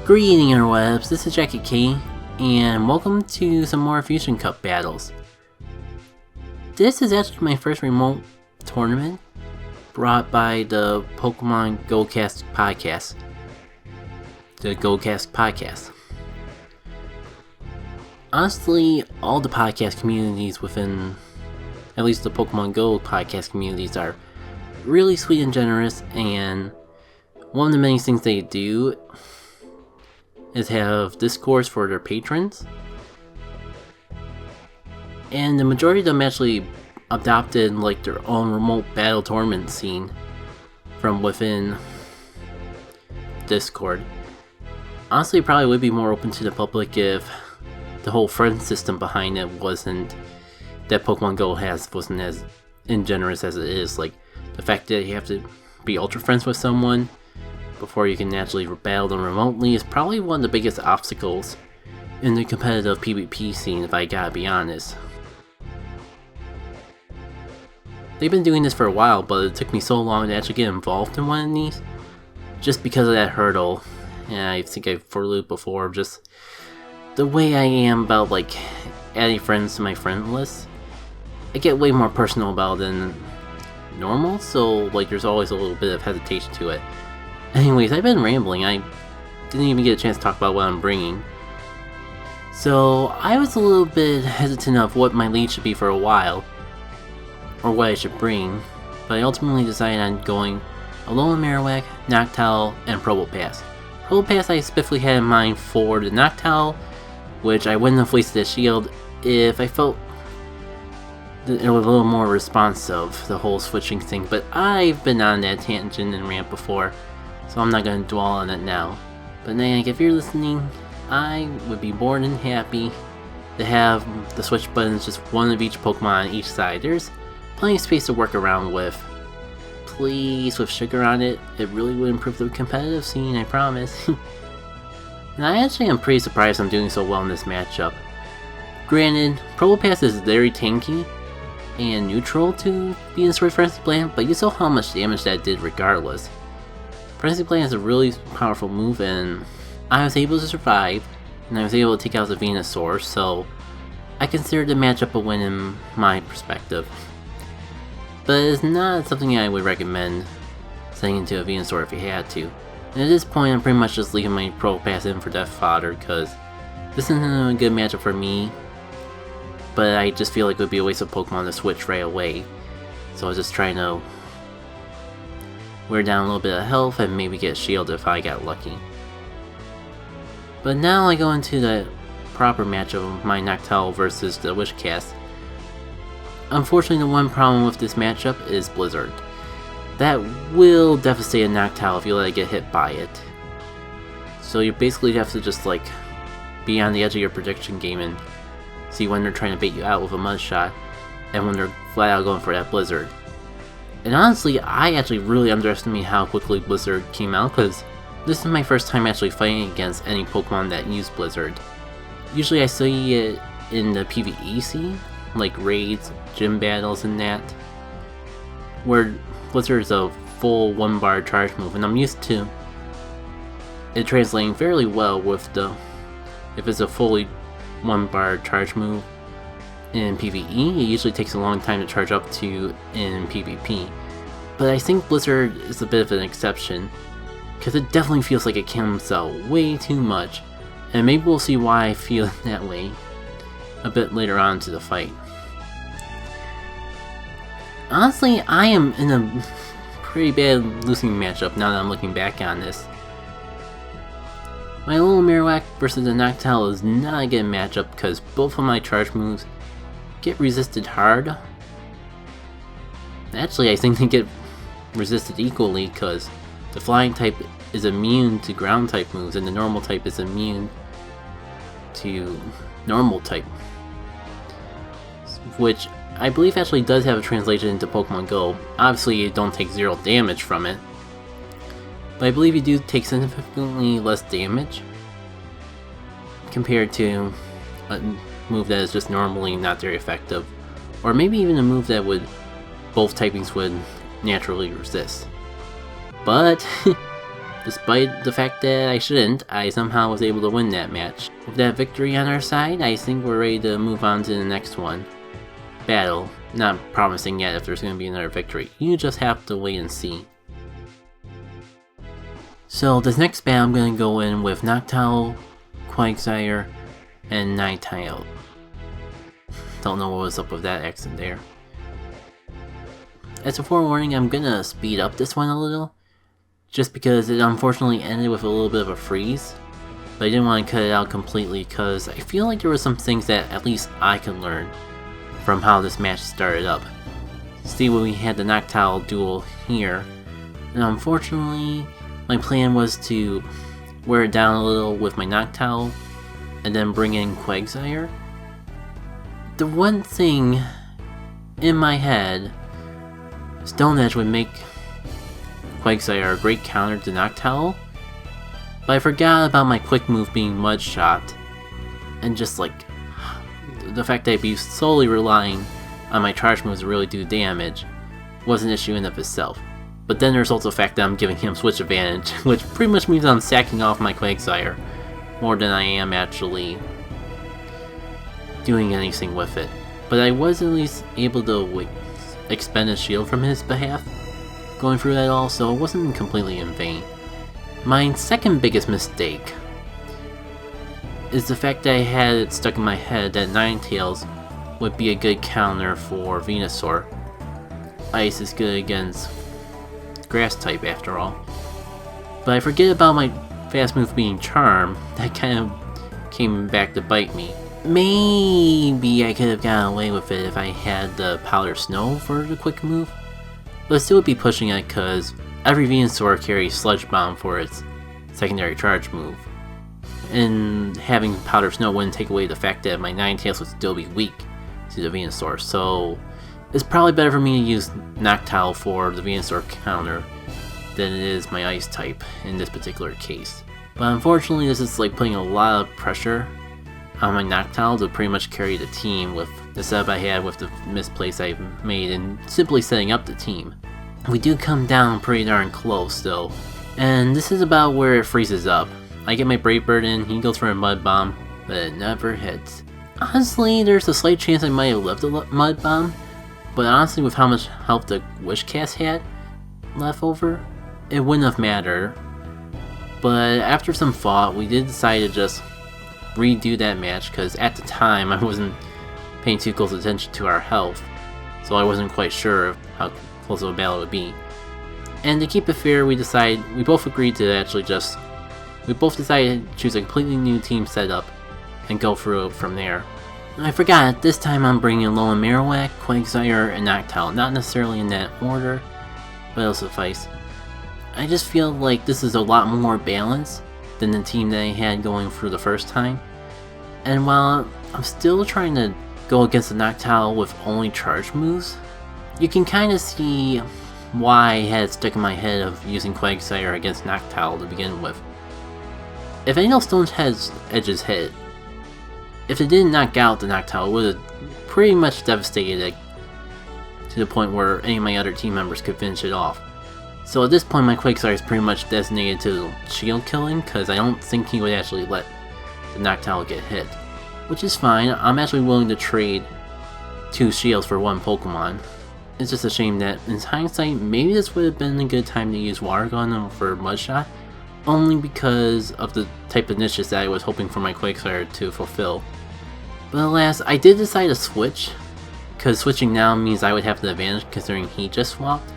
Greeting interwebs, this is Jackie K, and welcome to some more Fusion Cup battles. This is actually my first remote tournament brought by the Pokemon GoCast podcast. The GoCast podcast. Honestly, all the podcast communities within, at least the Pokemon Go podcast communities, are really sweet and generous, and one of the many things they do is have Discords for their patrons. And the majority of them actually adopted like their own remote battle tournament scene from within Discord. Honestly, it probably would be more open to the public if the whole friend system behind it wasn't, that Pokemon Go wasn't as ingenerous as it is. Like the fact that you have to be ultra friends with someone before you can actually battle them remotely is probably one of the biggest obstacles in the competitive PvP scene, if I gotta be honest. They've been doing this for a while, but it took me so long to actually get involved in one of these just because of that hurdle. And I think I've forlooped before, just the way I am about like adding friends to my friend list. I get way more personal about it than normal, so like there's always a little bit of hesitation to it. Anyways, I've been rambling. I didn't even get a chance to talk about what I'm bringing. So I was a little bit hesitant of what my lead should be for a while, or what I should bring, but I ultimately decided on going Alolan Marowak, Noctowl, and Probopass. Probopass I specifically had in mind for the Noctowl, which I wouldn't have wasted a shield if I felt that it was a little more responsive, the whole switching thing, but I've been on that tangent and rant before, so I'm not going to dwell on it now. But Niantic, if you're listening, I would be more than happy to have the switch buttons just one of each Pokemon on each side. There's plenty of space to work around with. Please, with sugar on it, it really would improve the competitive scene, I promise. And I actually am pretty surprised I'm doing so well in this matchup. Granted, Probopass is very tanky and neutral to Venusaur Frenzy Blast, but you saw how much damage that did regardless. Frenzy Blast is a really powerful move, and I was able to survive, and I was able to take out the Venusaur, so I consider the matchup a win in my perspective. But it's not something I would recommend sending into a Venusaur if you had to. And at this point, I'm pretty much just leaving my Probopass in for death fodder, because this isn't a good matchup for me, but I just feel like it would be a waste of Pokemon to switch right away. So I was just trying to wear down a little bit of health and maybe get a shield if I got lucky. But now I go into the proper matchup of my Noctowl versus the Wishcast. Unfortunately, the one problem with this matchup is Blizzard. That will devastate a Noctowl if you let it get hit by it. So you basically have to just like be on the edge of your prediction game and see when they're trying to bait you out with a Mud Shot and when they're flat out going for that Blizzard. And honestly, I actually really underestimated how quickly Blizzard came out, because this is my first time actually fighting against any Pokemon that use Blizzard. Usually I see it in the PvE scene, like raids, gym battles and that, where Blizzard is a full 1-bar charge move, and I'm used to it translating fairly well with the, if it's a fully 1-bar charge move in PvE, it usually takes a long time to charge up to in PvP. But I think Blizzard is a bit of an exception, because it definitely feels like it comes out way too much, and maybe we'll see why I feel that way a bit later on into the fight. Honestly, I am in a pretty bad losing matchup now that I'm looking back on this. My Alolan Marowak versus the Noctowl is not a good matchup because both of my charge moves get resisted hard. Actually, I think they get resisted equally because the flying type is immune to ground type moves and the normal type is immune to normal type, which I believe actually does have a translation into Pokemon Go. Obviously you don't take 0 damage from it, but I believe you do take significantly less damage compared to a move that is just normally not very effective, or maybe even a move that would both typings would naturally resist. But Despite the fact that I shouldn't, I somehow was able to win that match. With that victory on our side, I think we're ready to move on to the next one. Battle. Not promising yet if there's going to be another victory. You just have to wait and see. So this next battle I'm going to go in with Noctowl, Quagsire, and Ninetails. Don't know what was up with that accent there. As a forewarning, I'm going to speed up this one a little. Just because it unfortunately ended with a little bit of a freeze. But I didn't want to cut it out completely because I feel like there were some things that at least I could learn from how this match started up. See, when we had the Noctowl duel here, and unfortunately my plan was to wear it down a little with my Noctowl and then bring in Quagsire. The one thing in my head, Stone Edge would make Quagsire a great counter to Noctowl, but I forgot about my quick move being Mud Shot, and just like the fact that I'd be solely relying on my charge moves to really do damage was an issue in of itself. But then there's also the fact that I'm giving him switch advantage, which pretty much means I'm sacking off my Quagsire more than I am actually doing anything with it. But I was at least able to expend a shield from his behalf going through that all, so it wasn't completely in vain. My second biggest mistake is the fact that I had it stuck in my head that Ninetails would be a good counter for Venasaur. Ice is good against Grass type after all. But I forget about my fast move being Charm. That kind of came back to bite me. Maybe I could have gotten away with it if I had the Powder Snow for the quick move. But I still would be pushing it because every Venusaur carries Sludge Bomb for its secondary charge move. And having Powder Snow wouldn't take away the fact that my Ninetails would still be weak to the Venusaur. So it's probably better for me to use Noctowl for the Venusaur counter than it is my Ice type in this particular case. But unfortunately this is like putting a lot of pressure on my Noctowl to pretty much carry the team with the setup I had with the misplace I made and simply setting up the team. We do come down pretty darn close though, and this is about where it freezes up. I get my Brave Bird in, he goes for a Mud Bomb, but it never hits. Honestly, there's a slight chance I might have lived a Mud Bomb, but honestly with how much health the Wishcast had left over, it wouldn't have mattered. But after some thought, we did decide to just redo that match because at the time I wasn't paying too close attention to our health, so I wasn't quite sure how close of a battle it would be. And to keep it fair, we both agreed to choose a completely new team setup and go through it from there. I forgot, this time I'm bringing Alolan Marowak, Quagsire, and Noctowl, not necessarily in that order, but it'll suffice. I just feel like this is a lot more balanced than the team that I had going through the first time. And while I'm still trying to go against the Noctowl with only charge moves, you can kind of see why I had it stuck in my head of using Quagsire against Noctowl to begin with. If I know Stone Edge's hit, if it didn't knock out the Noctowl, it would have pretty much devastated it to the point where any of my other team members could finish it off. So at this point my Quagsire is pretty much designated to shield killing because I don't think he would actually let the Noctowl get hit. Which is fine, I'm actually willing to trade 2 shields for 1 Pokemon. It's just a shame that in hindsight maybe this would have been a good time to use Water Gun for Mud Shot, only because of the type of niches that I was hoping for my Quagsire to fulfill. But alas, I did decide to switch, because switching now means I would have the advantage considering he just swapped.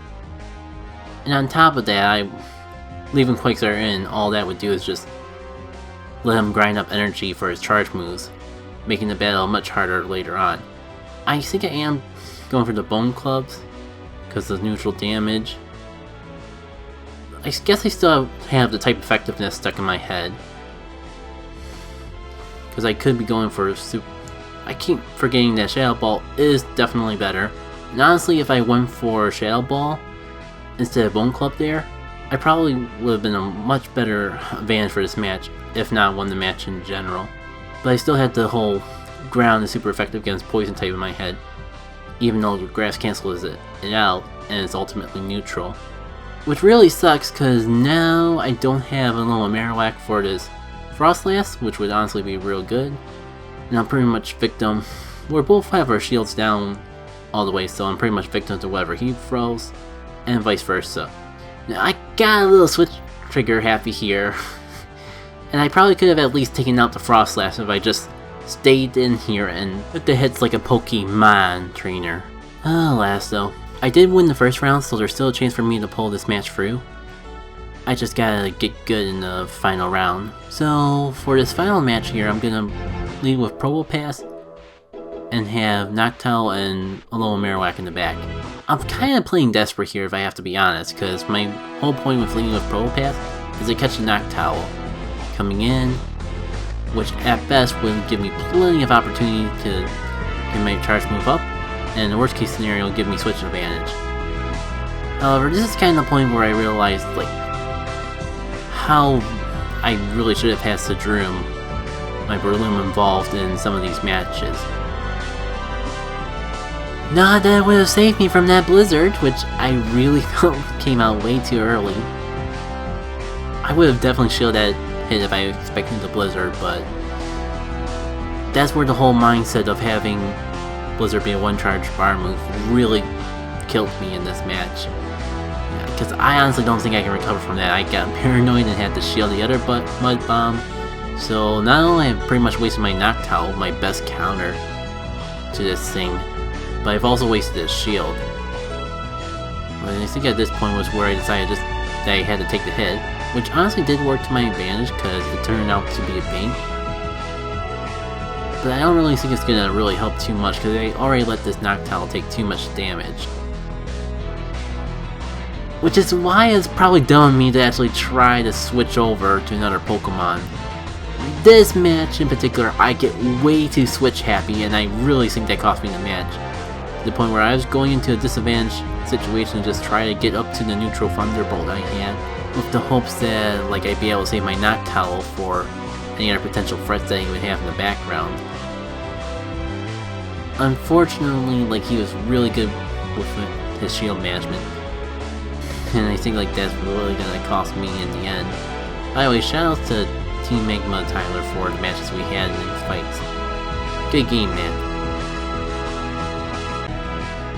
And on top of that, leaving Quagsire in, all that would do is just let him grind up energy for his charge moves, making the battle much harder later on. I think I am going for the Bone Clubs, because of the neutral damage. I guess I still have the type effectiveness stuck in my head, because I could be going for I keep forgetting that Shadow Ball is definitely better. And honestly, if I went for Shadow Ball instead of Bone Club there, I probably would have been a much better advantage for this match, if not won the match in general. But I still had the whole ground is super effective against Poison type in my head, even though the Grass cancels it out and it's ultimately neutral. Which really sucks, because now I don't have a little Marowak for this Frostlass, which would honestly be real good. And I'm pretty much victim. We both have our shields down all the way, so I'm pretty much victim to whatever he throws, and vice versa. Now, I got a little switch trigger happy here, and I probably could have at least taken out the Frostlass if I just stayed in here and took the hits like a Pokemon trainer. Alas though, I did win the first round, so there's still a chance for me to pull this match through. I just gotta get good in the final round. So for this final match here, I'm gonna lead with Probopass and have Noctowl and a little Marowak in the back. I'm kinda playing desperate here if I have to be honest, because my whole point with leading with Probopass is to catch a Noctowl coming in, which at best would give me plenty of opportunity to get my charge move up, and in the worst case scenario give me switch advantage. However, this is kind of the point where I realized like how I really should have had Sedrum, my Breloom, involved in some of these matches. Not that it would have saved me from that Blizzard, which I really felt came out way too early. I would have definitely shielded that hit if I expected the Blizzard, but that's where the whole mindset of having Blizzard be a one-charge bar move really killed me in this match. Because I honestly don't think I can recover from that. I got paranoid and had to shield the other Mud Bomb. So not only have I pretty much wasted my Noctowl, my best counter to this thing, but I've also wasted his shield. And I think at this point was where I decided that I had to take the hit, which honestly did work to my advantage because it turned out to be a bank. But I don't really think it's gonna really help too much because I already let this Noctowl take too much damage. Which is why it's probably dumb of me to actually try to switch over to another Pokemon. This match in particular, I get way too switch happy, and I really think that cost me the match. To the point where I was going into a disadvantaged situation to just try to get up to the neutral Thunderbolt I had, with the hopes that like I'd be able to save my Noctowl for any other potential threats that he would have in the background. Unfortunately, like he was really good with his shield management. And I think like that's really gonna cost me in the end. By the way, shoutouts to Team Magma Tyler for the matches we had in these fights. Good game, man.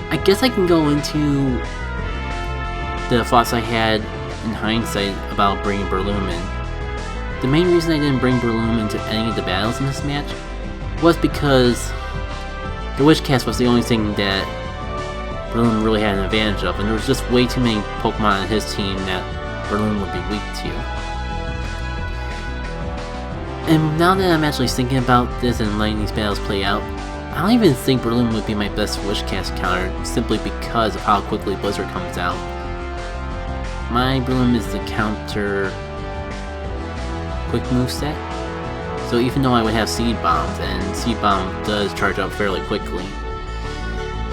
I guess I can go into the thoughts I had in hindsight about bringing Breloom in. The main reason I didn't bring Breloom into any of the battles in this match was because the Witch Cast was the only thing that Breloom really had an advantage of, and there was just way too many Pokemon in his team that Breloom would be weak to. And now that I'm actually thinking about this and letting these battles play out, I don't even think Breloom would be my best Wish Cast counter simply because of how quickly Blizzard comes out. My Breloom is the counter quick move set, so even though I would have Seed Bombs, and Seed Bomb does charge up fairly quickly,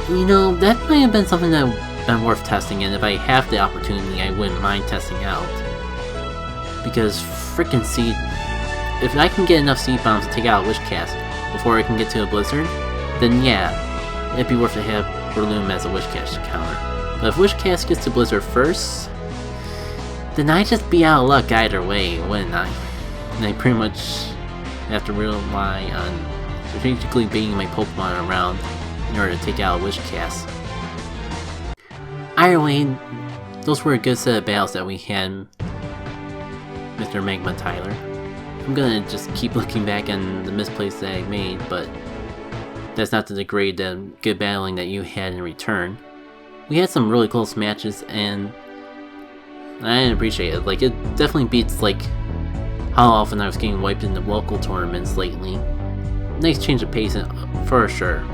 you know, that might have been something that would have been worth testing, and if I have the opportunity, I wouldn't mind testing out. Because frickin' Seed, if I can get enough Seed Bombs to take out a Wish Cast before I can get to a Blizzard, then yeah, it'd be worth to have Breloom as a Wish Cast counter. But if Wish Cast gets to Blizzard first, then I'd just be out of luck either way, wouldn't I? And I pretty much have to rely on strategically baiting my Pokemon around in order to take out a Wish Cast. Either way, those were a good set of battles that we had, Mr. Magma Tyler. I'm gonna just keep looking back on the misplays that I made, but that's not to degrade the good battling that you had in return. We had some really close matches, and I didn't appreciate it. Like, it definitely beats like how often I was getting wiped in the local tournaments lately. Nice change of pace for sure.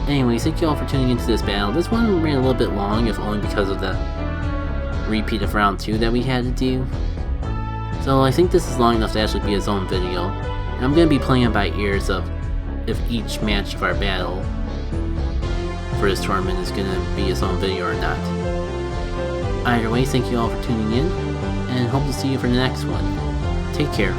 Anyways, thank you all for tuning into this battle. This one ran a little bit long, if only because of the repeat of round 2 that we had to do. So I think this is long enough to actually be its own video. And I'm going to be playing it by ears of if each match of our battle for this tournament is going to be its own video or not. Either way, thank you all for tuning in, and hope to see you for the next one. Take care.